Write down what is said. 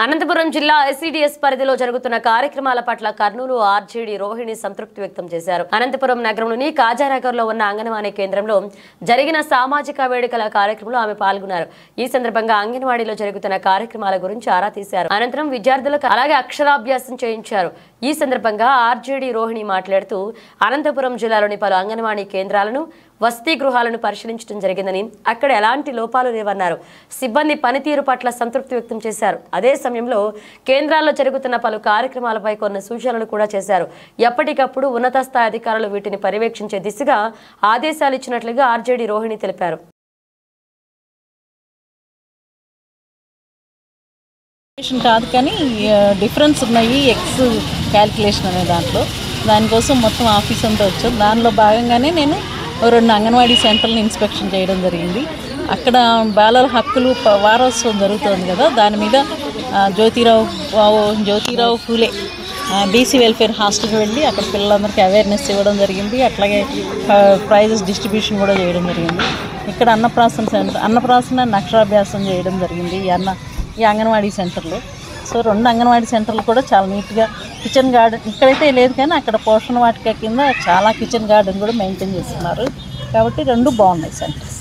అనంతపురం జిల్లా ఎస్సీడీఎస్ పరిధిలో జరుగుతున్న కార్యక్రమాల పట్ల కర్నూలు ఆర్జేడీ రోహిణి సంతృప్తి వ్యక్తం చేశారు. అనంతపురం నగరంలోని కాజానగర్లో ఉన్న అంగన్వాడీ కేంద్రంలో జరిగిన సామాజిక వేడుకల కార్యక్రమంలో ఆమె పాల్గొన్నారు. ఈ సందర్భంగా అంగన్వాడీలో జరుగుతున్న కార్యక్రమాల గురించి ఆరా తీశారు. అనంతరం విద్యార్థులకు అలాగే అక్షరాభ్యాసం చేయించారు. ఈ సందర్భంగా ఆర్జేడీ రోహిణి మాట్లాడుతూ అనంతపురం జిల్లాలోని పలు అంగన్వాడీ కేంద్రాలను వసతి గృహాలను పరిశీలించడం జరిగిందని, అక్కడ ఎలాంటి లోపాలు లేవన్నారు. సిబ్బంది పనితీరు పట్ల సంతృప్తి వ్యక్తం చేశారు. అదే సమయంలో కేంద్రాల్లో జరుగుతున్న పలు కార్యక్రమాలపై కొన్ని సూచనలు కూడా చేశారు. ఎప్పటికప్పుడు ఉన్నత స్థాయి అధికారులు వీటిని పర్యవేక్షించే దిశగా ఆదేశాలు ఇచ్చినట్లుగా ఆర్జేడీ రోహిణి తెలిపారు. కాదు కానీ డిఫరెన్స్ ఉన్నాయి ఎక్స్ క్యాలిక్యులేషన్ అనే దానికోసం మొత్తం ఆఫీస్ అంతా వచ్చాం. దానిలో భాగంగానే నేను 2 అంగన్వాడీ సెంటర్లను ఇన్స్పెక్షన్ చేయడం జరిగింది. అక్కడ బాలల హక్కులు వారోత్సవం జరుగుతుంది కదా, దాని మీద జ్యోతిరావు ఫూలే బీసీ వెల్ఫేర్ హాస్టల్కి వెళ్ళి అక్కడ పిల్లలందరికీ అవేర్నెస్ ఇవ్వడం జరిగింది. అట్లాగే ప్రైజెస్ డిస్ట్రిబ్యూషన్ కూడా చేయడం జరిగింది. ఇక్కడ అన్నప్రాసన అక్షరాభ్యాసం చేయడం జరిగింది ఈ అంగన్వాడీ సెంటర్లో. సో 2 అంగన్వాడీ సెంటర్లు కూడా చాలా నీట్గా కిచెన్ గార్డెన్ ఇక్కడైతే లేదు కానీ అక్కడ పోషణ వాటిక కింద చాలా కిచెన్ గార్డెన్ కూడా మెయింటైన్ చేస్తున్నారు. కాబట్టి 2 బాగున్నాయి సెంటర్స్.